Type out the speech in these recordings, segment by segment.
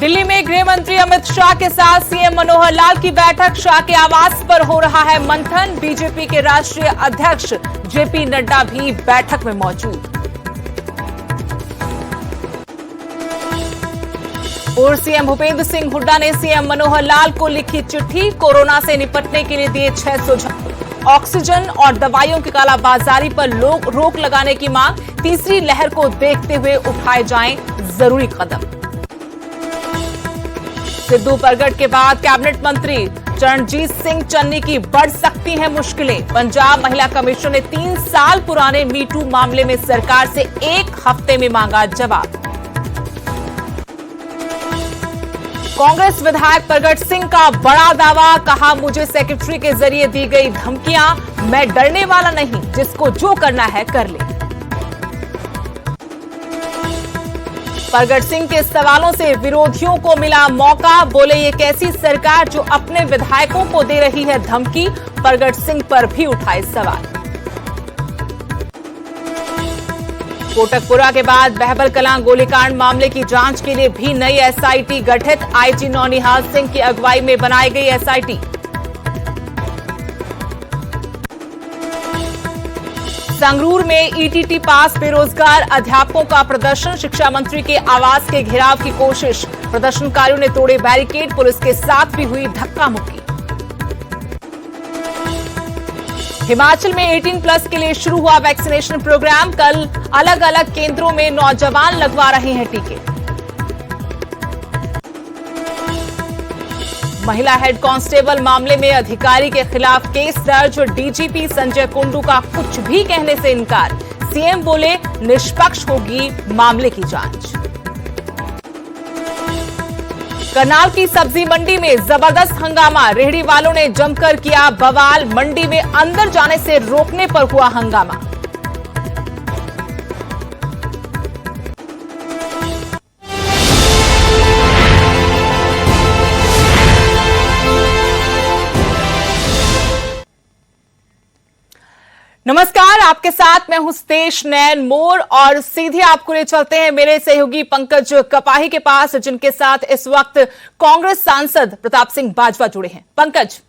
दिल्ली में गृह मंत्री अमित शाह के साथ सीएम मनोहर लाल की बैठक। शाह के आवास पर हो रहा है मंथन। बीजेपी के राष्ट्रीय अध्यक्ष जेपी नड्डा भी बैठक में मौजूद। पूर्व सीएम भूपेंद्र सिंह हुड्डा ने सीएम मनोहर लाल को लिखी चिट्ठी। कोरोना से निपटने के लिए दिए 6 सुझाव। ऑक्सीजन और दवाइयों की कालाबाजारी पर रोक लगाने की मांग। तीसरी लहर को देखते हुए उठाए जाएं जरूरी कदम। सिद्धू परगट के बाद कैबिनेट मंत्री चरणजीत सिंह चन्नी की बढ़ सकती हैं मुश्किलें। पंजाब महिला कमीशन ने 3 साल पुराने मीटू मामले में सरकार से 1 हफ्ते में मांगा जवाब। कांग्रेस विधायक परगट सिंह का बड़ा दावा। कहा, मुझे सेक्रेटरी के जरिए दी गई धमकियां। मैं डरने वाला नहीं, जिसको जो करना है कर ले। परगट सिंह के सवालों से विरोधियों को मिला मौका। बोले, ये कैसी सरकार जो अपने विधायकों को दे रही है धमकी। परगट सिंह पर भी उठाए सवाल। कोटकपुरा के बाद बहबल कलां गोलीकांड मामले की जांच के लिए भी नई एसआईटी गठित। आईजी नौनिहाल सिंह की अगुवाई में बनाई गई एसआईटी। संगरूर में ईटीटी पास बेरोजगार अध्यापकों का प्रदर्शन। शिक्षा मंत्री के आवास के घेराव की कोशिश। प्रदर्शनकारियों ने तोड़े बैरिकेड। पुलिस के साथ भी हुई धक्का मुक्की। हिमाचल में 18+ के लिए शुरू हुआ वैक्सीनेशन प्रोग्राम। कल अलग अलग केंद्रों में नौजवान लगवा रहे हैं टीके। महिला हेड कांस्टेबल मामले में अधिकारी के खिलाफ केस दर्ज। डीजीपी संजय कुंडू का कुछ भी कहने से इनकार। सीएम बोले, निष्पक्ष होगी मामले की जांच। करनाल की सब्जी मंडी में जबरदस्त हंगामा। रेहड़ी वालों ने जमकर किया बवाल। मंडी में अंदर जाने से रोकने पर हुआ हंगामा। नमस्कार, आपके साथ मैं हूं स्तेश नैन मोर और सीधे आपको ले चलते हैं मेरे सहयोगी पंकज कपाही के पास, जिनके साथ इस वक्त कांग्रेस सांसद प्रताप सिंह बाजवा जुड़े हैं। पंकज,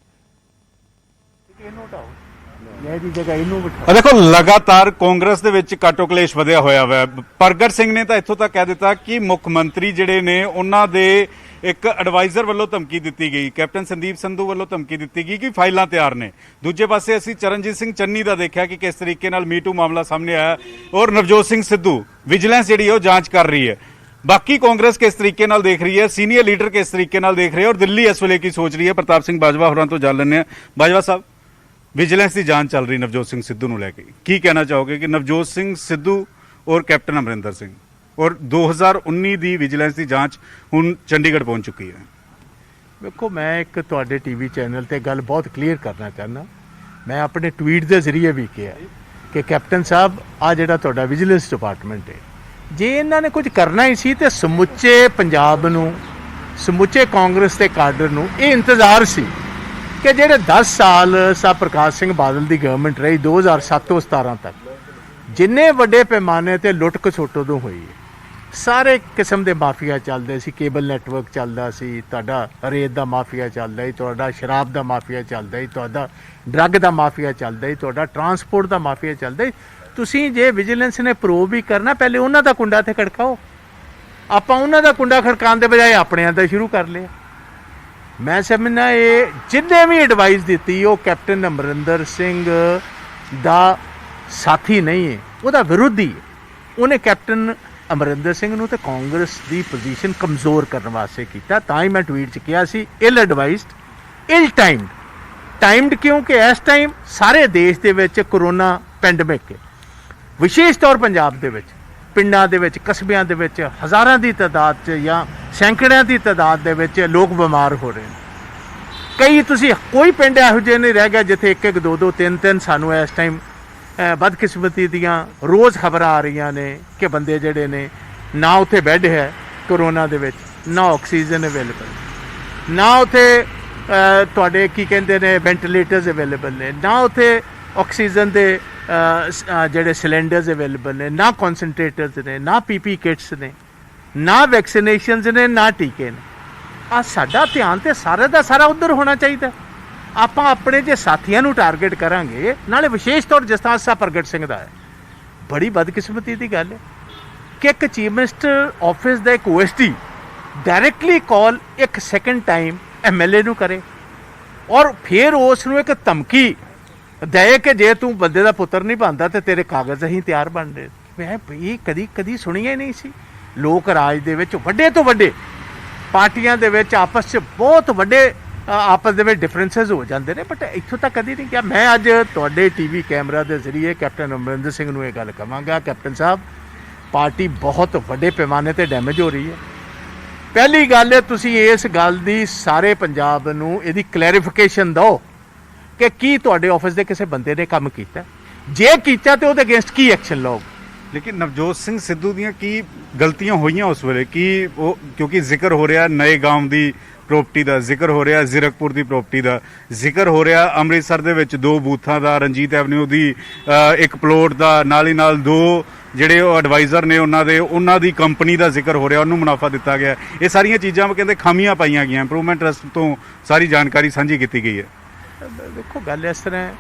देखो, लगातार कांग्रेस ਦੇ ਵਿੱਚ ਕਾਟੋ ਕਲੇਸ਼ ਵਧਿਆ ਹੋਇਆ ਹੈ। ਪ੍ਰਗਟ ਸਿੰਘ ਨੇ ਤਾਂ ਇੱਥੋਂ ਤੱਕ ਕਹਿ ਦਿੱਤਾ ਕਿ ਮੁੱਖ ਮੰਤਰੀ ਜਿਹੜੇ ਨੇ ਉਹਨਾਂ ਦੇ ਇੱਕ ਐਡਵਾਈਜ਼ਰ ਵੱਲੋਂ ਧਮਕੀ ਦਿੱਤੀ ਗਈ। ਕੈਪਟਨ ਸੰਦੀਪ ਸੰਧੂ ਵੱਲੋਂ ਧਮਕੀ ਦਿੱਤੀ ਗਈ ਕਿ ਫਾਈਲਾਂ ਤਿਆਰ ਨੇ। ਦੂਜੇ ਪਾਸੇ ਅਸੀਂ ਚਰਨਜੀਤ ਸਿੰਘ ਚੰਨੀ ਦਾ ਦੇਖਿਆ ਕਿ ਕਿਸ ਤਰੀਕੇ ਨਾਲ ਮੀਟੂ ਮਾਮਲਾ ਸਾਹਮਣੇ ਆਇਆ ਔਰ ਨਵਜੋਤ ਸਿੰਘ ਸਿੱਧੂ ਵਿਜੀਲੈਂਸ ਜਿਹੜੀ ਉਹ ਜਾਂਚ ਕਰ ਰਹੀ ਹੈ। बाकी कांग्रेस किस तरीके नाल देख रही है, सीनियर लीडर किस तरीके नाल देख रहे हैं और दिल्ली इस वेले की सोच रही है, प्रताप सिंह बाजवा होरां तो जान लेने। बाजवा साहब, विजिलेंस की जांच चल रही नवजोत सिंह सिद्धू नूं लैके, की कहना चाहोगे कि नवजोत सिंह सिद्धू और कैप्टन अमरिंदर सिंह और 2019 की विजिलेंस की जांच हुण चंडीगढ़ पहुंच चुकी है? देखो, मैं एक तुहाडे टीवी चैनल ते गल बहुत क्लीयर करना चाहना। मैं अपने ट्वीट के जरिए भी कहा कि कैप्टन साहब, आ जिहड़ा तुहाडा विजिलेंस डिपार्टमेंट है, जे इन्होंने कुछ करना ही सी तो समुचे पंजाब नूं, समुचे कांग्रेस के काडर नूं ये इंतजार सी कि जेडे 10 साल सा प्रकाश सिंह बादल की गवर्नमेंट रही 2007 ਤੋਂ 17 तक, जिन्ने वड्डे पैमाने ते लुट खसुट उदों हुई है। सारे किस्म के माफिया चलते सी, केबल नैटवर्क चलता सी, तुहाडा रेत का माफिया चलता ही, तुहाडा शराब का माफिया चलता ही, तुहाडा ड्रग का माफिया चलता ही, तुहाडा ट्रांसपोर्ट का माफिया चलता ही। तुसीं जे विजिलेंस ने प्रूव भी करना, पहले उन्हां दा कुंडा ते खड़काओ। आपां उन्हां दा कुंडा खड़काउण दे बजाय अपणिआं दा शुरू कर लिया। मैं समझना ये जिन्हें भी एडवाइस दी वो कैप्टन अमरिंदर सिंह दा साथी नहीं है, वह विरोधी है। उन्हें कैप्टन अमरिंदर सिंह नूं ते कांग्रेस की पोजीशन कमज़ोर करने वास्ते किया। तां ही मैं ट्वीट च कहा सी, इल एडवाइस्ड, इल टाइम्ड क्योंकि इस टाइम सारे देश दे विच कोरोना पैंडमिक है। विशेष तौर पंजाब दे विच पिंडां दे विच कस्बियां दे विच हज़ारां दी तादाद च या सैकड़ियां दी तादाद दे विच लोग बीमार हो रहे हैं। कई तुसीं कोई पिंड इहो जिहा नहीं रह गया जिथे 1-1, 2-2, 3-3 सानूं इस टाइम बदकिस्मती दियां रोज़ खबरां आ रही ने कि बंदे जिहड़े ने ना उत्थे बैड है कोरोना दे विच, ना ऑक्सीजन अवेलेबल, ना उत्थे तुहाडे की कहंदे ने वेंटिलेटर्स अवेलेबल ने, ना उत्थे ऑक्सीजन दे जिहड़े सिलेंडर्स अवेलेबल ने, ना कॉन्सनट्रेटर्स ने, ना पीपी किट्स ने। ਨਾ ਵੈਕਸੀਨੇਸ਼ਨਸ ਨੇ, ਨਾ ਟੀਕੇ ਨੇ। ਆ ਸਾਡਾ ਧਿਆਨ ਤੇ ਸਾਰੇ ਦਾ ਸਾਰਾ ਉਧਰ ਹੋਣਾ ਚਾਹੀਦਾ। ਆਪਾਂ ਆਪਣੇ ਜੇ ਸਾਥੀਆਂ ਨੂੰ ਟਾਰਗੇਟ ਕਰਾਂਗੇ, ਨਾਲੇ ਵਿਸ਼ੇਸ਼ ਤੌਰ ਜਿਸ ਤਰ੍ਹਾਂ ਸਾ ਪ੍ਰਗਟ ਸਿੰਘ ਦਾ ਹੈ, ਬੜੀ ਬਦਕਿਸਮਤੀ ਦੀ ਗੱਲ ਹੈ ਕਿ ਇੱਕ ਚੀਫ ਮਿਨਿਸਟਰ ਆਫਿਸ ਦਾ ਇੱਕ OSD ਡਾਇਰੈਕਟਲੀ ਕਾਲ ਇੱਕ ਸੈਕਿੰਡ ਟਾਈਮ MLA ਨੂੰ ਕਰੇ ਔਰ ਫਿਰ ਉਸ ਨੂੰ ਇੱਕ ਧਮਕੀ ਦੇ ਕਿ ਜੇ ਤੂੰ ਬੰਦੇ ਦਾ ਪੁੱਤਰ ਨਹੀਂ ਬਣਦਾ ਤੇ ਤੇਰੇ ਕਾਗਜ਼ ਅਸੀਂ ਤਿਆਰ ਬਣ ਰਹੇ। ਮੈਂ ਇਹ ਕਦੀ ਸੁਣੀਆ ਹੀ ਨਹੀਂ ਸੀ। ਲੋਕ ਰਾਜ ਦੇ ਵਿੱਚ ਵੱਡੇ ਤੋਂ ਵੱਡੇ ਪਾਰਟੀਆਂ ਦੇ ਵਿੱਚ ਆਪਸ 'ਚ ਬਹੁਤ ਵੱਡੇ ਆਪਸ ਦੇ ਵਿੱਚ ਡਿਫਰੈਂਸਸ ਹੋ ਜਾਂਦੇ ਨੇ, ਬਟ ਇੱਥੋਂ ਤੱਕ ਕਦੀ ਨਹੀਂ ਗਿਆ। ਮੈਂ ਅੱਜ ਤੁਹਾਡੇ TV ਕੈਮਰਾ ਦੇ ਜ਼ਰੀਏ ਕੈਪਟਨ ਅਮਰਿੰਦਰ ਸਿੰਘ ਨੂੰ ਇਹ ਗੱਲ ਕਹਾਂਗਾ, ਕੈਪਟਨ ਸਾਹਿਬ ਪਾਰਟੀ ਬਹੁਤ ਵੱਡੇ ਪੈਮਾਨੇ ਤੇ ਡੈਮੇਜ ਹੋ ਰਹੀ ਹੈ। ਪਹਿਲੀ ਗੱਲ ਹੈ ਤੁਸੀਂ ਇਸ ਗੱਲ ਦੀ ਸਾਰੇ ਪੰਜਾਬ ਨੂੰ ਇਹਦੀ ਕਲੈਰੀਫਿਕੇਸ਼ਨ ਦਿਓ ਕਿ ਕੀ ਤੁਹਾਡੇ ਆਫਿਸ ਦੇ ਕਿਸੇ ਬੰਦੇ ਨੇ ਕੰਮ ਕੀਤਾ, ਜੇ ਕੀਤਾ ਤੇ ਉਹਦੇ ਅਗੇਂਸਟ ਕੀ ਐਕਸ਼ਨ ਲਓਗੇ। ਲੇਕਿਨ ਨਵਜੋਤ ਸਿੰਘ ਸਿੱਧੂ ਦੀਆਂ ਕੀ ਗਲਤੀਆਂ ਹੋਈਆਂ ਉਸ ਵੇਲੇ? ਕੀ ਉਹ, ਕਿਉਂਕਿ ਜ਼ਿਕਰ ਹੋ ਰਿਹਾ ਨਏ ਗਾਂਵ ਦੀ ਪ੍ਰਾਪਰਟੀ ਦਾ, ਜ਼ਿਕਰ ਹੋ ਰਿਹਾ ਜ਼ੀਰਕਪੁਰ ਦੀ ਪ੍ਰਾਪਰਟੀ ਦਾ, ਜ਼ਿਕਰ ਹੋ ਰਿਹਾ ਅੰਮ੍ਰਿਤਸਰ ਦੇ ਵਿੱਚ 2 ਬੂਥਾਂ ਦਾ, ਰਣਜੀਤ ਐਵਨਿਊ ਦੀ ਇੱਕ ਪਲੋਟ ਦਾ, ਨਾਲ ਹੀ ਨਾਲ 2 ਜਿਹੜੇ ਉਹ ਐਡਵਾਈਜ਼ਰ ਨੇ ਉਹਨਾਂ ਦੀ ਕੰਪਨੀ ਦਾ ਜ਼ਿਕਰ ਹੋ ਰਿਹਾ, ਉਹਨੂੰ ਮੁਨਾਫਾ ਦਿੱਤਾ ਗਿਆ। ਇਹ ਸਾਰੀਆਂ ਚੀਜ਼ਾਂ ਕਹਿੰਦੇ ਖਾਮੀਆਂ ਪਾਈਆਂ ਗਈਆਂ। ਇੰਪਰੂਵਮੈਂਟ ਟਰਸਟ ਤੋਂ ਸਾਰੀ ਜਾਣਕਾਰੀ ਸਾਂਝੀ ਕੀਤੀ ਗਈ ਹੈ। ਦੇਖੋ ਗੱਲ ਇਸ ਤਰ੍ਹਾਂ ਹੈ,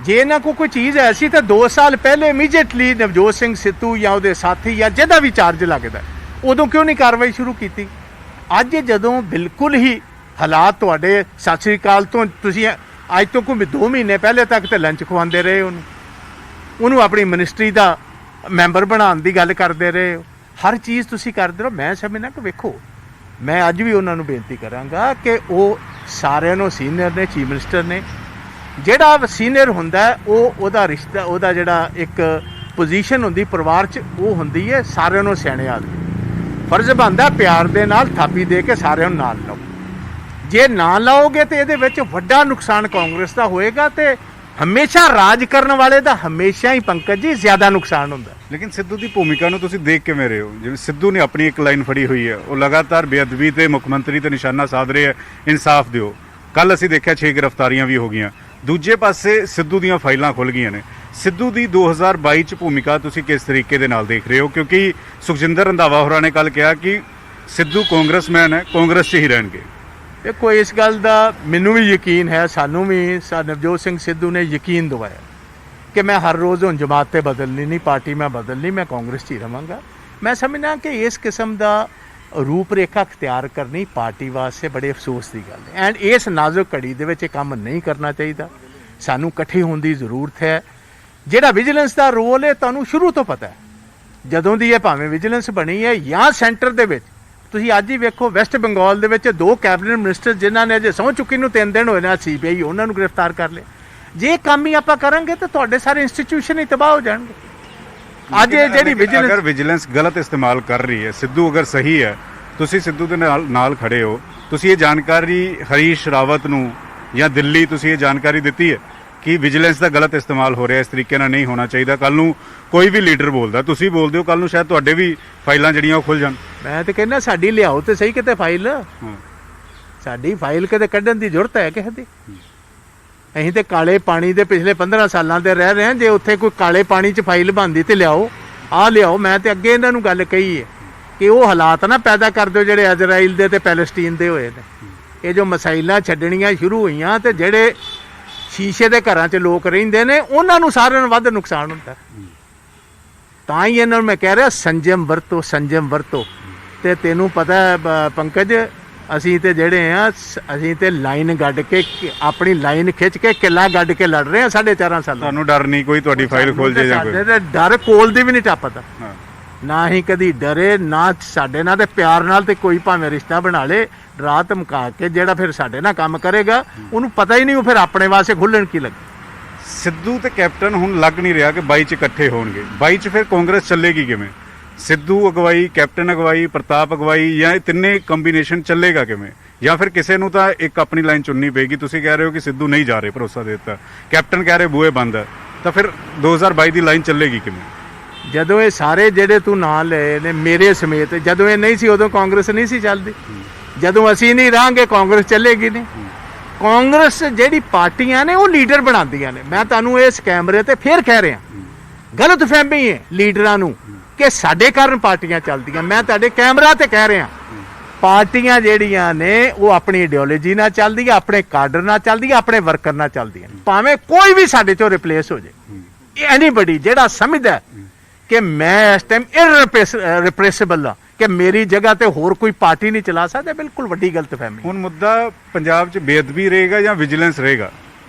ਜੇ ਇਹਨਾਂ ਕੋਲ ਕੋਈ ਚੀਜ਼ ਐਸੀ ਤਾਂ 2 ਸਾਲ ਪਹਿਲੇ ਇਮੀਡੀਏਟਲੀ ਨਵਜੋਤ ਸਿੰਘ ਸਿੱਧੂ ਜਾਂ ਉਹਦੇ ਸਾਥੀ ਜਾਂ ਜਿਹਦਾ ਵੀ ਚਾਰਜ ਲੱਗਦਾ ਉਦੋਂ ਕਿਉਂ ਨਹੀਂ ਕਾਰਵਾਈ ਸ਼ੁਰੂ ਕੀਤੀ? ਅੱਜ ਜਦੋਂ ਬਿਲਕੁਲ ਹੀ ਹਾਲਾਤ ਤੁਹਾਡੇ ਸਤਿ ਸ੍ਰੀ ਅਕਾਲ ਤੋਂ ਤੁਸੀਂ ਅੱਜ ਤੋਂ ਕੋਈ 2 ਮਹੀਨੇ ਪਹਿਲੇ ਤੱਕ ਤੇ ਲੰਚ ਖਵਾਉਂਦੇ ਰਹੇ ਉਹਨੂੰ ਆਪਣੀ ਮਿਨਿਸਟਰੀ ਦਾ ਮੈਂਬਰ ਬਣਾਉਣ ਦੀ ਗੱਲ ਕਰਦੇ ਰਹੇ ਹੋ, ਹਰ ਚੀਜ਼ ਤੁਸੀਂ ਕਰਦੇ ਰਹੋ। ਮੈਂ ਸਮਝਦਾ ਕਿ ਵੇਖੋ, ਮੈਂ ਅੱਜ ਵੀ ਉਹਨਾਂ ਨੂੰ ਬੇਨਤੀ ਕਰਾਂਗਾ ਕਿ ਉਹ ਸਾਰਿਆਂ ਨੂੰ ਸੀਨੀਅਰ ਨੇ, ਚੀਫ ਮਿਨਿਸਟਰ ਨੇ, ਜਿਹੜਾ ਸੀਨੀਅਰ ਹੁੰਦਾ ਉਹਦਾ ਰਿਸ਼ਤਾ, ਉਹਦਾ ਜਿਹੜਾ ਇੱਕ ਪੋਜੀਸ਼ਨ ਹੁੰਦੀ ਪਰਿਵਾਰ 'ਚ, ਉਹ ਹੁੰਦੀ ਹੈ ਸਾਰਿਆਂ ਨੂੰ ਸਿਆਣੇ ਆਦਮੀ। ਫਰਜ਼ ਬਣਦਾ ਪਿਆਰ ਦੇ ਨਾਲ ਥਾਪੀ ਦੇ ਕੇ ਸਾਰਿਆਂ ਨੂੰ ਨਾਲ ਲਾਓ। ਜੇ ਨਾ ਲਾਓਗੇ ਤੇ ਇਹਦੇ ਵਿੱਚ ਵੱਡਾ ਨੁਕਸਾਨ ਕਾਂਗਰਸ ਦਾ ਹੋਏਗਾ ਤੇ ਹਮੇਸ਼ਾ ਰਾਜ ਕਰਨ ਵਾਲੇ ਦਾ ਹਮੇਸ਼ਾ ਹੀ ਪੰਕਜ ਜੀ ਜ਼ਿਆਦਾ ਨੁਕਸਾਨ ਹੁੰਦਾ। ਲੇਕਿਨ ਸਿੱਧੂ ਦੀ ਭੂਮਿਕਾ ਨੂੰ ਤੁਸੀਂ ਦੇਖ ਕਿਵੇਂ ਰਹੇ ਹੋ? ਜਿਵੇਂ ਸਿੱਧੂ ਨੇ ਆਪਣੀ ਇੱਕ ਲਾਈਨ ਫੜੀ ਹੋਈ ਹੈ, ਉਹ ਲਗਾਤਾਰ ਬੇਅਦਬੀ ਤੇ ਮੁੱਖ ਮੰਤਰੀ ਤੇ ਨਿਸ਼ਾਨਾ ਸਾਧ ਰਹੇ ਹੈ, ਇਨਸਾਫ ਦਿਓ। ਕੱਲ ਅਸੀਂ ਦੇਖਿਆ 6 ਗ੍ਰਿਫਤਾਰੀਆਂ ਵੀ ਹੋ ਗਈਆਂ। ਦੂਜੇ ਪਾਸੇ ਸਿੱਧੂ ਦੀਆਂ ਫਾਈਲਾਂ ਖੁੱਲ ਗਈਆਂ ਨੇ। ਸਿੱਧੂ ਦੀ 2022 ਚ ਭੂਮਿਕਾ ਤੁਸੀਂ ਕਿਸ ਤਰੀਕੇ ਦੇ ਨਾਲ ਦੇਖ ਰਹੇ ਹੋ? ਕਿਉਂਕਿ ਸੁਖਜਿੰਦਰ ਰੰਧਾਵਾ ਹੋਰਾਂ ਨੇ ਕੱਲ ਕਿਹਾ ਕਿ ਸਿੱਧੂ ਕਾਂਗਰਸਮੈਨ ਹੈ, ਕਾਂਗਰਸ 'ਚ ਹੀ ਰਹਿਣਗੇ। ਦੇਖੋ ਇਸ ਗੱਲ ਦਾ ਮੈਨੂੰ ਵੀ ਯਕੀਨ ਹੈ, ਸਾਨੂੰ ਵੀ ਨਵਜੋਤ ਸਿੰਘ ਸਿੱਧੂ ਨੇ ਯਕੀਨ ਦਿਵਾਇਆ ਕਿ ਮੈਂ ਹਰ ਰੋਜ਼ ਹੁਣ ਜਮਾਤ ਤੇ ਬਦਲਣੀ ਨਹੀਂ, ਪਾਰਟੀ ਮੈਂ ਬਦਲਣੀ, ਮੈਂ ਕਾਂਗਰਸ 'ਚ ਹੀ ਰਵਾਂਗਾ। ਮੈਂ ਸਮਝਦਾ ਕਿ ਇਸ ਕਿਸਮ ਦਾ ਰੂਪ ਰੇਖਾ ਅਖਤਿਆਰ ਕਰਨੀ ਪਾਰਟੀ ਵਾਸਤੇ ਬੜੇ ਅਫਸੋਸ ਦੀ ਗੱਲ ਹੈ ਐਂਡ ਇਸ ਨਾਜ਼ੁਕ ਘੜੀ ਦੇ ਵਿੱਚ ਇਹ ਕੰਮ ਨਹੀਂ ਕਰਨਾ ਚਾਹੀਦਾ। ਸਾਨੂੰ ਇਕੱਠੇ ਹੋਣ ਦੀ ਜ਼ਰੂਰਤ ਹੈ। ਜਿਹੜਾ ਵਿਜੀਲੈਂਸ ਦਾ ਰੋਲ ਹੈ ਤੁਹਾਨੂੰ ਸ਼ੁਰੂ ਤੋਂ ਪਤਾ ਹੈ, ਜਦੋਂ ਦੀ ਇਹ ਭਾਵੇਂ ਵਿਜੀਲੈਂਸ ਬਣੀ ਹੈ ਜਾਂ ਸੈਂਟਰ ਦੇ ਵਿੱਚ। ਤੁਸੀਂ ਅੱਜ ਹੀ ਵੇਖੋ ਵੈਸਟ ਬੰਗਾਲ ਦੇ ਵਿੱਚ 2 ਕੈਬਨਿਟ ਮਿਨਿਸਟਰ ਜਿਨ੍ਹਾਂ ਨੇ ਅਜੇ ਸਹੁੰ ਚੁੱਕੀ ਨੂੰ 3 ਦਿਨ ਹੋਏ ਨੇ, CBI ਉਹਨਾਂ ਨੂੰ ਗ੍ਰਿਫਤਾਰ ਕਰ ਲਿਆ। ਜੇ ਕੰਮ ਹੀ ਆਪਾਂ ਕਰਾਂਗੇ ਤਾਂ ਤੁਹਾਡੇ ਸਾਰੇ ਇੰਸਟੀਟਿਊਸ਼ਨ ਹੀ ਤਬਾਹ ਹੋ ਜਾਣਗੇ। ਅੱਜ ਇਹ ਜਿਹੜੀ ਵਿਜੀਲੈਂਸ ਗਲਤ ਇਸਤੇਮਾਲ ਕਰ ਰਹੀ ਹੈ, ਸਿੱਧੂ ਅਗਰ ਸਹੀ ਹੈ, ਤੁਸੀਂ ਸਿੱਧੂ ਦੇ ਨਾਲ ਖੜੇ ਹੋ, ਤੁਸੀਂ ਇਹ ਜਾਣਕਾਰੀ ਹਰੀਸ਼ ਰਾਵਤ ਨੂੰ ਜਾਂ ਦਿੱਲੀ ਤੁਸੀਂ ਇਹ ਜਾਣਕਾਰੀ ਦਿੱਤੀ ਹੈ ਕਿ ਵਿਜੀਲੈਂਸ ਦਾ ਗਲਤ ਇਸਤੇਮਾਲ ਹੋ ਰਿਹਾ, ਇਸ ਤਰੀਕੇ ਨਾਲ ਨਹੀਂ ਹੋਣਾ ਚਾਹੀਦਾ। ਕੱਲ ਨੂੰ ਕੋਈ ਵੀ ਲੀਡਰ ਬੋਲਦਾ, ਤੁਸੀਂ ਬੋਲਦੇ ਹੋ, ਕੱਲ ਨੂੰ ਸ਼ਾਇਦ ਤੁਹਾਡੇ ਵੀ ਫਾਈਲਾਂ ਜਿਹੜੀਆਂ ਉਹ ਖੁੱਲ ਜਾਣ। ਮੈਂ ਤੇ ਕਹਿੰਦਾ ਸਾਡੀ ਲਿਆਓ ਤੇ ਸਹੀ ਕਿਤੇ ਫਾਈਲ, ਸਾਡੀ ਫਾਈਲ ਕਿਤੇ ਕੱਢਣ ਦੀ ਜ਼ਰੂਰਤ ਹੈ ਕਿਸੇ ਦੀ। ਅਸੀਂ ਤੇ ਕਾਲੇ ਪਾਣੀ ਦੇ ਪਿਛਲੇ 15 ਸਾਲਾਂ ਦੇ ਰਹਿ ਰਹੇ ਹਾਂ। ਜੇ ਉੱਥੇ ਕੋਈ ਕਾਲੇ ਪਾਣੀ 'ਚ ਫਾਈਲ ਬਣਦੀ ਤੇ ਲਿਆਓ, ਲਿਆਓ। ਮੈਂ ਤੇ ਅੱਗੇ ਇਹਨਾਂ ਨੂੰ ਗੱਲ ਕਹੀ ਹੈ ਕਿ ਉਹ ਹਾਲਾਤ ਨਾ ਪੈਦਾ ਕਰ ਦਿਓ ਜਿਹੜੇ ਇਜ਼ਰਾਈਲ ਦੇ ਤੇ ਪੈਲਸਟੀਨ ਦੇ ਹੋਏ ਨੇ। ਇਹ ਜੋ ਮਸਾਇਲਾਂ ਛੱਡਣੀਆਂ ਸ਼ੁਰੂ ਹੋਈਆਂ ਤੇ ਜਿਹੜੇ ਸ਼ੀਸ਼ੇ ਦੇ ਘਰਾਂ 'ਚ ਲੋਕ ਰਹਿੰਦੇ ਨੇ ਉਹਨਾਂ ਨੂੰ ਸਾਰਿਆਂ ਨੂੰ ਵੱਧ ਨੁਕਸਾਨ ਹੁੰਦਾ। ਤਾਂ ਹੀ ਇਹਨਾਂ ਨੂੰ ਮੈਂ ਕਹਿ ਰਿਹਾ ਸੰਜਮ ਵਰਤੋ, ਸੰਜਮ ਵਰਤੋ। ਤੇ ਤੈਨੂੰ ਪਤਾ ਹੈ ਪੰਕਜ, ਅਸੀਂ ਤੇ ਜਿਹੜੇ ਆ ਅਸੀਂ ਤੇ ਲਾਈਨ ਗੱਡ ਕੇ ਆਪਣੀ ਲਾਈਨ ਖਿੱਚ ਕੇ ਕਿਲਾ ਗੱਡ ਕੇ ਲੜ ਰਹੇ ਆ 4.5 ਸਾਲ। ਤੁਹਾਨੂੰ ਡਰ ਨਹੀਂ ਕੋਈ ਤੁਹਾਡੀ ਫਾਈਲ ਖੋਲ ਜੇ ਜਾਂ ਕੋਈ? ਸਾਡੇ ਤੇ ਡਰ ਕੋਲ ਦੀ ਵੀ ਨਹੀਂ ਟੱਪਦਾ, ਨਾ ਹੀ ਕਦੀ ਡਰੇ, ਨਾ ਸਾਡੇ ਨਾਲ ਤੇ ਪਿਆਰ ਨਾਲ ਤੇ ਕੋਈ ਭਾਵੇਂ ਰਿਸ਼ਤਾ ਬਣਾ ਲੇ, ਡਰਾ ਧਮਕਾ ਕੇ ਜਿਹੜਾ ਫਿਰ ਸਾਡੇ ਨਾਲ ਕੰਮ ਕਰੇਗਾ ਉਹਨੂੰ ਪਤਾ ਹੀ ਨਹੀਂ ਉਹ ਫਿਰ ਆਪਣੇ ਵਾਸਤੇ ਖੁੱਲਣ ਕੀ ਲੱਗੇ। ਸਿੱਧੂ ਤੇ ਕੈਪਟਨ ਹੁਣ ਲੱਗ ਨਹੀਂ ਰਿਹਾ ਕਿ 22 ਚ ਇਕੱਠੇ ਹੋਣਗੇ। 22 ਚ ਫਿਰ ਕਾਂਗਰਸ ਚੱਲੇਗੀ ਕਿਵੇਂ? ਸਿੱਧੂ ਅਗਵਾਈ, ਕੈਪਟਨ ਅਗਵਾਈ, ਪ੍ਰਤਾਪ ਅਗਵਾਈ, ਜਾਂ ਇਹ ਤਿੰਨੇ ਕੰਬੀਨੇਸ਼ਨ ਚੱਲੇਗਾ ਕਿਵੇਂ? ਜਾਂ ਫਿਰ ਕਿਸੇ ਨੂੰ ਤਾਂ ਇੱਕ ਆਪਣੀ ਲਾਈਨ ਚੁਣਨੀ ਪਏਗੀ। ਤੁਸੀਂ ਕਹਿ ਰਹੇ ਹੋ ਕਿ ਸਿੱਧੂ ਨਹੀਂ ਜਾ ਰਹੇ, ਭਰੋਸਾ ਦੇ ਦਿੱਤਾ, ਕੈਪਟਨ ਕਹਿ ਰਹੇ ਬੂਹੇ ਬੰਦ ਹੈ, ਤਾਂ ਫਿਰ 2022 ਦੀ ਲਾਈਨ ਚੱਲੇਗੀ ਕਿਵੇਂ? ਜਦੋਂ ਇਹ ਸਾਰੇ ਜਿਹੜੇ ਤੂੰ ਨਾਂ ਲਏ ਨੇ ਮੇਰੇ ਸਮੇਤ, ਜਦੋਂ ਇਹ ਨਹੀਂ ਸੀ ਉਦੋਂ ਕਾਂਗਰਸ ਨਹੀਂ ਸੀ ਚੱਲਦੀ। ਜਦੋਂ ਅਸੀਂ ਨਹੀਂ ਰਹਾਂਗੇ ਕਾਂਗਰਸ ਚੱਲੇਗੀ ਨਹੀਂ। ਕਾਂਗਰਸ ਜਿਹੜੀ ਪਾਰਟੀਆਂ ਨੇ ਉਹ ਲੀਡਰ ਬਣਾਉਂਦੀਆਂ ਨੇ। ਮੈਂ ਤੁਹਾਨੂੰ ਇਸ ਕੈਮਰੇ ਤੇ ਫੇਰ ਕਹਿ ਰਿਹਾ, ਗਲਤ ਫਹਿਮੀ ਹੈ ਲੀਡਰਾਂ ਨੂੰ ਕਿ ਸਾਡੇ ਕਾਰਨ ਪਾਰਟੀਆਂ ਚੱਲਦੀਆਂ। ਮੈਂ ਤੁਹਾਡੇ ਕੈਮਰਾ ਤੇ ਕਹਿ ਰਿਹਾ, ਪਾਰਟੀਆਂ ਜਿਹੜੀਆਂ ਨੇ ਉਹ ਆਪਣੀ ਆਈਡੀਓਲੋਜੀ ਨਾਲ ਚੱਲਦੀਆਂ, ਆਪਣੇ ਕਾਡਰ ਨਾਲ ਚੱਲਦੀਆਂ, ਆਪਣੇ ਵਰਕਰ ਨਾਲ ਚੱਲਦੀਆਂ। ਭਾਵੇਂ ਕੋਈ ਵੀ ਸਾਡੇ ਚੋਂ ਰਿਪਲੇਸ ਹੋ ਜਾਏ, ਐਨੀਬਡੀ ਜਿਹੜਾ ਸਮਝਦਾ ਕਿ ਮੈਂ ਇਸ ਟਾਈਮ ਇਰਰਿਪਲੇਸੇਬਲ ਹਾਂ, ਕਿ ਮੇਰੀ ਜਗ੍ਹਾ ਤੇ ਹੋਰ ਕੋਈ ਪਾਰਟੀ ਨਹੀਂ ਚਲਾ ਸਕਦਾ, ਬਿਲਕੁਲ ਵੱਡੀ ਗਲਤਫਹਿਮੀ। ਹੁਣ ਮੁੱਦਾ ਪੰਜਾਬ 'ਚ ਬੇਅਦਬੀ ਰਹੇਗਾ ਜਾਂ ਵਿਜੀਲੈਂਸ ਰਹੇਗਾ?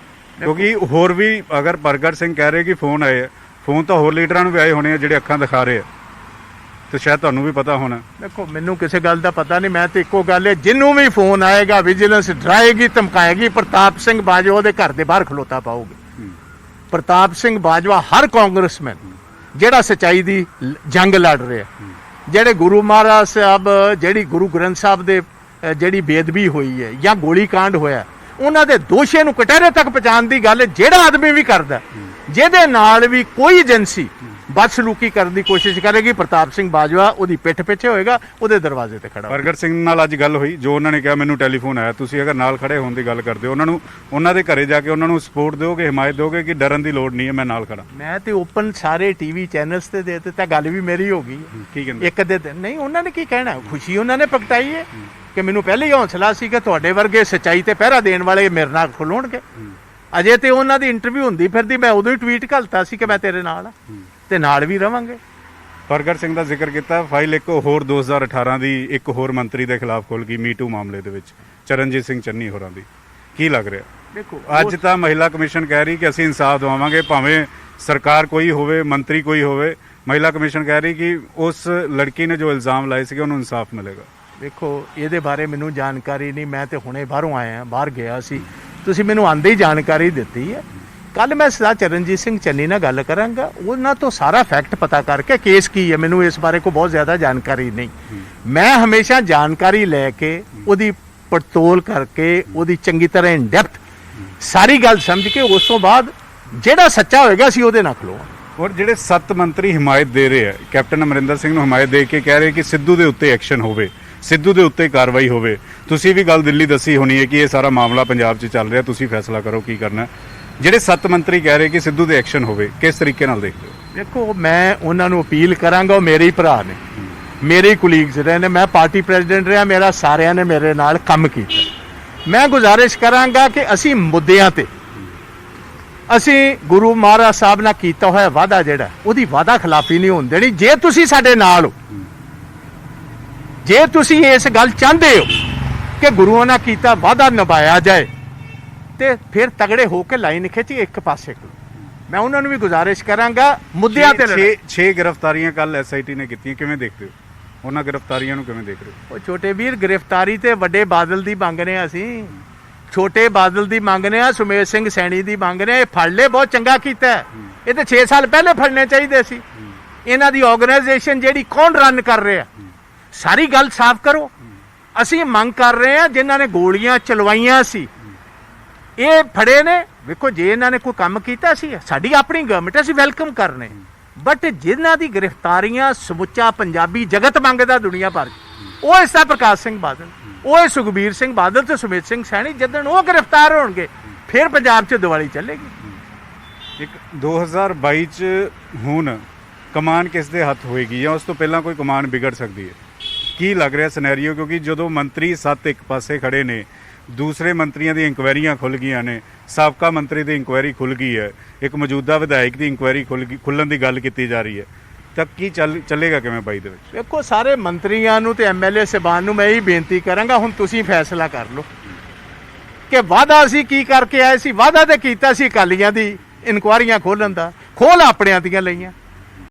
ਕਿਉਂਕਿ ਹੋਰ ਵੀ ਅਗਰ ਪ੍ਰਗਟ ਸਿੰਘ ਕਹਿ ਰਹੇ ਕਿ ਫੋਨ ਆਏ, ਫੋਨ ਤਾਂ ਹੋਰ ਲੀਡਰਾਂ ਨੂੰ ਵੀ ਆਏ ਹੋਣੇ ਆ ਜਿਹੜੇ ਅੱਖਾਂ ਦਿਖਾ ਰਹੇ ਆ, ਤੇ ਸ਼ਾਇਦ ਤੁਹਾਨੂੰ ਵੀ ਪਤਾ ਹੋਣਾ। ਦੇਖੋ ਮੈਨੂੰ ਕਿਸੇ ਗੱਲ ਦਾ ਪਤਾ ਨਹੀਂ, ਮੈਂ ਤੇ ਇੱਕੋ ਗੱਲ ਹੈ, ਜਿਹਨੂੰ ਵੀ ਫੋਨ ਆਏਗਾ ਵਿਜੀਲੈਂਸ ਡਰਾਏਗੀ, ਧਮਕਾਏਗੀ, ਪ੍ਰਤਾਪ ਸਿੰਘ ਬਾਜਵਾ ਦੇ ਘਰ ਦੇ ਬਾਹਰ ਖਲੋਤਾ ਪਾਓਗੇ। ਪ੍ਰਤਾਪ ਸਿੰਘ ਬਾਜਵਾ ਹਰ ਕਾਂਗਰਸਮੈਨ ਜਿਹੜਾ ਸੱਚਾਈ ਦੀ ਜੰਗ ਲੜ ਰਿਹਾ, ਜਿਹੜੇ ਗੁਰੂ ਮਹਾਰਾਜ ਸਾਹਿਬ, ਜਿਹੜੀ ਗੁਰੂ ਗ੍ਰੰਥ ਸਾਹਿਬ ਦੇ ਜਿਹੜੀ ਬੇਅਦਬੀ ਹੋਈ ਹੈ ਜਾਂ ਗੋਲੀ ਕਾਂਡ ਹੋਇਆ, ਉਹਨਾਂ ਦੇ ਦੋਸ਼ੀਆਂ ਨੂੰ ਕਟਹਿਰੇ ਤੱਕ ਪਹੁੰਚਾਉਣ ਦੀ ਗੱਲ ਜਿਹੜਾ ਆਦਮੀ ਵੀ ਕਰਦਾ, ਜਿਹਦੇ ਨਾਲ ਵੀ ਕੋਈ ਏਜੰਸੀ ਬਦਸਲੂਕੀ ਕਰਨ ਦੀ ਕੋਸ਼ਿਸ਼ ਕਰੇਗੀ, ਪ੍ਰਤਾਪ ਸਿੰਘ ਬਾਜਵਾ ਉਹਦੀ ਪਿੱਠ ਪਿੱਛੇ ਹੋਏਗਾ, ਉਹਦੇ ਦਰਵਾਜ਼ੇ ਤੇ ਖੜਾ। ਪ੍ਰਗਟ ਸਿੰਘ ਨਾਲ ਅੱਜ ਗੱਲ ਹੋਈ, ਜੋ ਉਹਨਾਂ ਨੇ ਕਿਹਾ ਮੈਨੂੰ ਟੈਲੀਫੋਨ ਆਇਆ, ਤੁਸੀਂ ਅਗਰ ਨਾਲ ਖੜੇ ਹੋਣ ਦੀ ਗੱਲ ਕਰਦੇ ਹੋ, ਉਹਨਾਂ ਨੂੰ ਉਹਨਾਂ ਦੇ ਘਰੇ ਜਾ ਕੇ ਉਹਨਾਂ ਨੂੰ ਸਪੋਰਟ ਦਿਓਗੇ, ਹਮਾਇਤ ਦਿਓਗੇ ਕਿ ਡਰਨ ਦੀ ਲੋੜ ਨਹੀਂ ਹੈ, ਮੈਂ ਨਾਲ ਖੜਾ? ਮੈਂ ਤੇ ਓਪਨ ਸਾਰੇ ਟੀਵੀ ਚੈਨਲਸ ਤੇ ਦੇ ਦਿੱਤਾ, ਗੱਲ ਵੀ ਮੇਰੀ ਹੋ ਗਈ। ਕੀ ਕਹਿੰਦੇ? ਇੱਕ ਦੇ ਦਿਨ ਨਹੀਂ, ਉਹਨਾਂ ਨੇ ਕੀ ਕਹਿਣਾ, ਖੁਸ਼ੀ ਉਹਨਾਂ ਨੇ ਪ੍ਰਗਟਾਈ ਹੈ ਕਿ ਮੈਨੂੰ ਪਹਿਲੇ ਹੀ ਹੌਸਲਾ ਸੀ ਕਿ ਤੁਹਾਡੇ ਵਰਗੇ ਸੱਚਾਈ ਤੇ ਪਹਿਰਾ ਦੇਣ ਵਾਲੇ ਮੇਰੇ ਨਾਲ ਖਲੋਣਗੇ। ਅਜੇ ਤੇ ਉਹਨਾਂ ਦੀ ਇੰਟਰਵਿਊ ਹੁੰਦੀ ਫਿਰਦੀ, ਮੈਂ ਉਦੋਂ ਹੀ ਟਵੀਟ ਘਲਤਾ ਸੀ ਕਿ ਮੈਂ ਤੇਰੇ ਨਾਲ ਆ ਤੇ ਨਾਲ ਵੀ ਰਵਾਂਗੇ। ਪ੍ਰਗਟ ਸਿੰਘ ਦਾ ਜ਼ਿਕਰ ਕੀਤਾ, ਫਾਈਲ ਇੱਕ ਹੋਰ 2018 ਦੀ ਇੱਕ ਹੋਰ ਮੰਤਰੀ ਦੇ ਖਿਲਾਫ ਖੁੱਲ ਗਈ ਮੀਟੂ ਮਾਮਲੇ ਦੇ ਵਿੱਚ, ਚਰਨਜੀਤ ਸਿੰਘ ਚੰਨੀ ਹੋਰਾਂ ਦੀ। ਕੀ ਲੱਗ ਰਿਹਾ? ਦੇਖੋ ਅੱਜ ਤਾਂ ਮਹਿਲਾ ਕਮਿਸ਼ਨ ਕਹਿ ਰਹੀ ਕਿ ਅਸੀਂ ਇਨਸਾਫ ਦਵਾਵਾਂਗੇ, ਭਾਵੇਂ ਸਰਕਾਰ ਕੋਈ ਹੋਵੇ, ਮੰਤਰੀ ਕੋਈ ਹੋਵੇ। ਮਹਿਲਾ ਕਮਿਸ਼ਨ ਕਹਿ ਰਹੀ ਕਿ ਉਸ ਲੜਕੀ ਨੇ ਜੋ ਇਲਜ਼ਾਮ ਲਾਏ ਸੀਗੇ ਉਹਨੂੰ ਇਨਸਾਫ ਮਿਲੇਗਾ। ਦੇਖੋ ਇਹਦੇ ਬਾਰੇ ਮੈਨੂੰ ਜਾਣਕਾਰੀ ਨਹੀਂ, ਮੈਂ ਤੇ ਹੁਣੇ ਬਾਹਰੋਂ ਆਇਆ, ਬਾਹਰ ਗਿਆ ਸੀ, ਤੁਸੀਂ ਮੈਨੂੰ ਆਂਦੇ ਹੀ ਜਾਣਕਾਰੀ ਦਿੱਤੀ ਹੈ। ਕੱਲ ਮੈਂ ਸਰਦਾਰ ਚਰਨਜੀਤ ਸਿੰਘ ਚੰਨੀ ਨਾਲ ਗੱਲ ਕਰਾਂਗਾ, ਉਹਨਾਂ ਤੋਂ ਸਾਰਾ ਫੈਕਟ ਪਤਾ ਕਰਕੇ ਕੇਸ ਕੀ ਹੈ, ਮੈਨੂੰ ਇਸ ਬਾਰੇ ਕੋਈ ਬਹੁਤ ਜ਼ਿਆਦਾ ਜਾਣਕਾਰੀ ਨਹੀਂ। ਮੈਂ ਹਮੇਸ਼ਾ ਜਾਣਕਾਰੀ ਲੈ ਕੇ ਉਹਦੀ ਪੜਤੋਲ ਕਰਕੇ ਉਹਦੀ ਚੰਗੀ ਤਰ੍ਹਾਂ ਇਨ ਡੈਪਥ ਸਾਰੀ ਗੱਲ ਸਮਝ ਕੇ ਉਸ ਤੋਂ ਬਾਅਦ ਜਿਹੜਾ ਸੱਚਾ ਹੋਏਗਾ ਅਸੀਂ ਉਹਦੇ ਨਾਲ ਖਲੋਵਾਂ। ਔਰ ਜਿਹੜੇ 7 ਮੰਤਰੀ ਹਮਾਇਤ ਦੇ ਰਹੇ ਆ, ਕੈਪਟਨ ਅਮਰਿੰਦਰ ਸਿੰਘ ਨੂੰ ਹਮਾਇਤ ਦੇ ਕੇ ਕਹਿ ਰਹੇ ਕਿ ਸਿੱਧੂ ਦੇ ਉੱਤੇ ਐਕਸ਼ਨ ਹੋਵੇ, ਸਿੱਧੂ ਦੇ ਉੱਤੇ ਕਾਰਵਾਈ ਹੋਵੇ। ਤੁਸੀਂ ਵੀ ਗੱਲ ਦਿੱਲੀ ਦੱਸੀ ਹੋਣੀ ਹੈ ਕਿ ਇਹ ਸਾਰਾ ਮਾਮਲਾ ਪੰਜਾਬ 'ਚ ਚੱਲ ਰਿਹਾ, ਤੁਸੀਂ ਫੈਸਲਾ ਕਰੋ ਕੀ ਕਰਨਾ। ਜਿਹੜੇ 7 ਮੰਤਰੀ ਕਹਿ ਰਹੇ ਕਿ ਸਿੱਧੂ ਦੇ ਐਕਸ਼ਨ ਹੋਵੇ, ਕਿਸ ਤਰੀਕੇ ਨਾਲ ਦੇਖਦੇ ਹੋ? ਦੇਖੋ ਮੈਂ ਉਹਨਾਂ ਨੂੰ ਅਪੀਲ ਕਰਾਂਗਾ, ਉਹ ਮੇਰੇ ਹੀ ਭਰਾ ਨੇ, ਮੇਰੇ ਕੁਲੀਗਸ ਰਹੇ ਨੇ, ਮੈਂ ਪਾਰਟੀ ਪ੍ਰੈਜ਼ੀਡੈਂਟ ਰਿਹਾ, ਮੇਰਾ ਸਾਰਿਆਂ ਨੇ ਮੇਰੇ ਨਾਲ ਕੰਮ ਕੀਤਾ। ਮੈਂ ਗੁਜ਼ਾਰਿਸ਼ ਕਰਾਂਗਾ ਕਿ ਅਸੀਂ ਮੁੱਦਿਆਂ ਤੇ ਅਸੀਂ ਗੁਰੂ ਮਹਾਰਾਜ ਸਾਹਿਬ ਨਾਲ ਕੀਤਾ ਹੋਇਆ ਵਾਅਦਾ ਜਿਹੜਾ, ਉਹਦੀ ਵਾਅਦਾ ਖਿਲਾਫੀ ਨਹੀਂ ਹੋਣ ਦੇਣੀ। ਜੇ ਤੁਸੀਂ ਸਾਡੇ ਨਾਲ ਹੋ, ਜੇ ਤੁਸੀਂ ਇਸ ਗੱਲ ਚਾਹੁੰਦੇ ਹੋ ਕਿ ਗੁਰੂਆਂ ਨਾਲ ਕੀਤਾ ਵਾਅਦਾ ਨਿਭਾਇਆ ਜਾਏ, ਤੇ ਫਿਰ ਤਗੜੇ ਹੋ ਕੇ ਲਾਈਨ ਖਿੱਚੀ ਇੱਕ ਪਾਸੇ ਕਰੋ। ਮੈਂ ਉਹਨਾਂ ਨੂੰ ਵੀ ਗੁਜ਼ਾਰਿਸ਼ ਕਰਾਂਗਾ ਮੁੱਦਿਆਂ ਤੇ 6 ਗ੍ਰਿਫਤਾਰੀਆਂ ਕੱਲ ਐਸਆਈਟੀ ਨੇ ਕੀਤੀਆਂ, ਕਿਵੇਂ ਦੇਖਦੇ ਹੋ ਉਹਨਾਂ ਗ੍ਰਿਫਤਾਰੀਆਂ ਨੂੰ? ਕਿਵੇਂ ਦੇਖ ਰਹੇ ਹੋ? ਉਹ ਛੋਟੇ ਵੀਰ, ਗ੍ਰਿਫਤਾਰੀ ਤੇ ਵੱਡੇ ਬਾਦਲ ਦੀ ਮੰਗ ਰਹੇ ਅਸੀਂ, ਛੋਟੇ ਬਾਦਲ ਦੀ ਮੰਗ ਰਹੇ ਆ, ਸੁਮੇਧ ਸਿੰਘ ਸੈਣੀ ਦੀ ਮੰਗ ਰਹੇ ਆ। ਇਹ ਫੜ ਲੈ, ਬਹੁਤ ਚੰਗਾ ਕੀਤਾ, ਇਹ ਤੇ 6 ਸਾਲ ਪਹਿਲੇ ਫੜਨੇ ਚਾਹੀਦੇ ਸੀ। ਇਹਨਾਂ ਦੀ ਆਰਗੇਨਾਈਜੇਸ਼ਨ ਜਿਹੜੀ ਕੌਣ ਰਨ ਕਰ ਰਿਹਾ, ਸਾਰੀ ਗੱਲ ਸਾਫ਼ ਕਰੋ। ਅਸੀਂ ਮੰਗ ਕਰ ਰਹੇ ਆ ਜਿਨ੍ਹਾਂ ਨੇ ਗੋਲੀਆਂ ਚਲਵਾਈਆਂ ਸੀ, ਇਹ ਫੜੇ ਨੇ। ਵੇਖੋ ਜੇ ਇਹਨਾਂ ਨੇ ਕੋਈ ਕੰਮ ਕੀਤਾ ਸੀ, ਸਾਡੀ ਆਪਣੀ ਗਵਰਨਮੈਂਟ, ਅਸੀਂ ਵੈਲਕਮ ਕਰਨੇ, ਬਟ ਜਿਨ੍ਹਾਂ ਦੀ ਗ੍ਰਿਫਤਾਰੀਆਂ ਸਮੁੱਚਾ ਪੰਜਾਬੀ ਜਗਤ ਮੰਗਦਾ ਦੁਨੀਆ ਭਰ, ਉਹ ਇਸ ਦਾ ਪ੍ਰਕਾਸ਼ ਸਿੰਘ ਬਾਦਲ, ਉਹ ਸੁਖਬੀਰ ਸਿੰਘ ਬਾਦਲ ਤੇ ਸੁਮੇਧ ਸਿੰਘ ਸੈਣੀ, ਜਦੋਂ ਉਹ ਗ੍ਰਿਫਤਾਰ ਹੋਣਗੇ ਫਿਰ ਪੰਜਾਬ 'ਚ ਦੀਵਾਲੀ ਚੱਲੇਗੀ। ਇੱਕ 2022 'ਚ ਹੁਣ ਕਮਾਨ ਕਿਸ ਦੇ ਹੱਥ ਹੋਏਗੀ ਜਾਂ ਉਸ ਤੋਂ ਪਹਿਲਾਂ ਕੋਈ ਕਮਾਨ ਵਿਗੜ ਸਕਦੀ ਹੈ? ਕੀ ਲੱਗ ਰਿਹਾ ਸਿਨੈਰੀਓ? ਕਿਉਂਕਿ ਜਦੋਂ ਮੰਤਰੀ 7 ਇੱਕ ਪਾਸੇ ਖੜੇ ਨੇ, ਦੂਸਰੇ ਮੰਤਰੀਆਂ ਦੀਆਂ ਇਨਕੁਆਇਰੀਆਂ ਖੁੱਲ ਗਈਆਂ ਨੇ, ਸਾਬਕਾ ਮੰਤਰੀ ਦੀ ਇਨਕੁਆਇਰੀ ਖੁੱਲ ਗਈ ਹੈ, ਇੱਕ ਮੌਜੂਦਾ ਵਿਧਾਇਕ ਦੀ ਇਨਕੁਆਇਰੀ ਖੁੱਲਣ ਦੀ ਗੱਲ ਕੀਤੀ ਜਾ ਰਹੀ ਹੈ, ਤਾਂ ਕੀ ਚੱਲੇਗਾ ਕਿਵੇਂ 22 ਦੇ ਵਿੱਚ? ਵੇਖੋ ਸਾਰੇ ਮੰਤਰੀਆਂ ਨੂੰ ਤੇ ਐਮਐਲਏ ਸਾਹਿਬਾਨ ਨੂੰ ਮੈਂ ਇਹੀ ਬੇਨਤੀ ਕਰਾਂਗਾ, ਹੁਣ ਤੁਸੀਂ ਫੈਸਲਾ ਕਰ ਲਓ ਕਿ ਵਾਅਦਾ ਅਸੀਂ ਕੀ ਕਰਕੇ ਆਏ ਸੀ। ਵਾਅਦਾ ਤੇ ਕੀਤਾ ਸੀ ਅਕਾਲੀਆਂ ਦੀ ਇਨਕੁਆਇਰੀਆਂ ਖੋਲਣ ਦਾ, ਖੋਲ ਆਪਣਿਆਂ ਦੀਆਂ ਲਈਆਂ।